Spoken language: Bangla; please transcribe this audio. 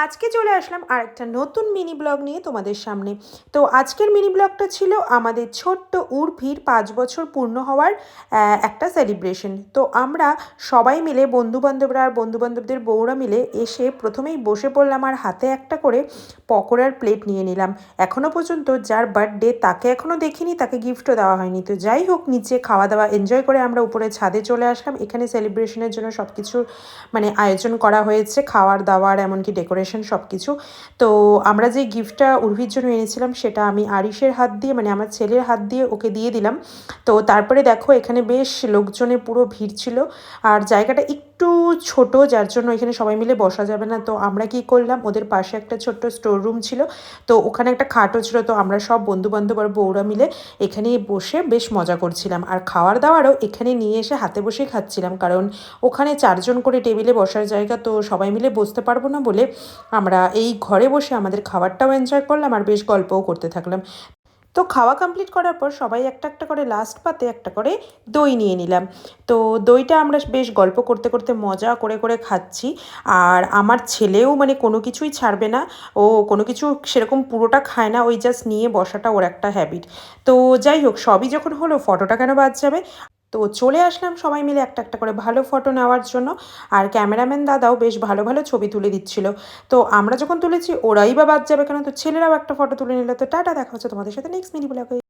আজকে চলে আসলাম আর একটা নতুন মিনি ব্লগ নিয়ে তোমাদের সামনে। তো আজকের মিনি ব্লগটা ছিল আমাদের ছোট্ট উর্ভির 5 বছর পূর্ণ হওয়ার একটা সেলিব্রেশন। তো আমরা সবাই মিলে বন্ধুবান্ধবরা আর বন্ধুবান্ধবদের বউরা মিলে এসে প্রথমেই বসে পড়লাম আর হাতে একটা করে পকোড়ার প্লেট নিয়ে নিলাম। এখনও পর্যন্ত যার বার্থডে তাকে এখনও দেখিনি, তাকে গিফটও দেওয়া হয়নি। তো যাই হোক, নিচে খাওয়া দাওয়া এনজয় করে আমরা উপরে ছাদে চলে আসলাম। এখানে সেলিব্রেশনের জন্য সব কিছুর আয়োজন করা হয়েছে, খাওয়ার দাওয়ার এমনকি ডেকোরেশন সব কিছু। তো আমরা যে গিফটটা উর্ভির জন্য এনেছিলাম সেটা আমি আরিশের হাত দিয়ে আমার ছেলের হাত দিয়ে ওকে দিয়ে দিলাম। তো তারপরে দেখো এখানে বেশ লোকজনের পুরো ভিড় ছিল আর জায়গাটা একটু ছোট, যার জন্য এখানে সবাই মিলে বসা যাবে না। তো আমরা কি করলাম, ওদের পাশে একটা ছোট্ট স্টোর রুম ছিল, তো ওখানে একটা খাটও ছিল। তো আমরা সব বন্ধুবান্ধব আর বউরা মিলে এখানেই বসে বেশ মজা করছিলাম আর খাওয়ার দাওয়ারও এখানে নিয়ে এসে হাতে বসেই খাচ্ছিলাম, কারণ ওখানে 4 জন করে টেবিলে বসার জায়গা, তো সবাই মিলে বসতে পারবো না বলে আমরা এই ঘরে বসে আমাদের খাবারটাও এনজয় করলাম আর বেশ গল্পও করতে থাকলাম। তো খাওয়া কমপ্লিট করার পর সবাই একটা একটা করে লাস্ট পাতে একটা করে দই নিয়ে নিলাম। তো দইটা আমরা বেশ গল্প করতে করতে মজা করে করে খাচ্ছি। আর আমার ছেলেও কোনো কিছুই ছাড়বে না, ও কোনো কিছু সেরকম পুরোটা খায় না, ওই জাস্ট নিয়ে বসাটা ওর একটা হ্যাবিট। তো যাই হোক, সবই যখন হলো ফটোটা কেন বাদ যাবে। তো চলে আসলাম সবাই মিলে একটা একটা করে ভালো ফটো নেওয়ার জন্য। আর ক্যামেরাম্যান দাদাও বেশ ভালো ভালো ছবি তুলে দিচ্ছিল। তো আমরা যখন তুলেছি ওরাই বা বাদ যাবে কেন, তো ছেলেরাও একটা ফটো তুলে নিল। তো টাটা, দেখা হচ্ছে তোমাদের সাথে নেক্সট মিনি ব্লগে।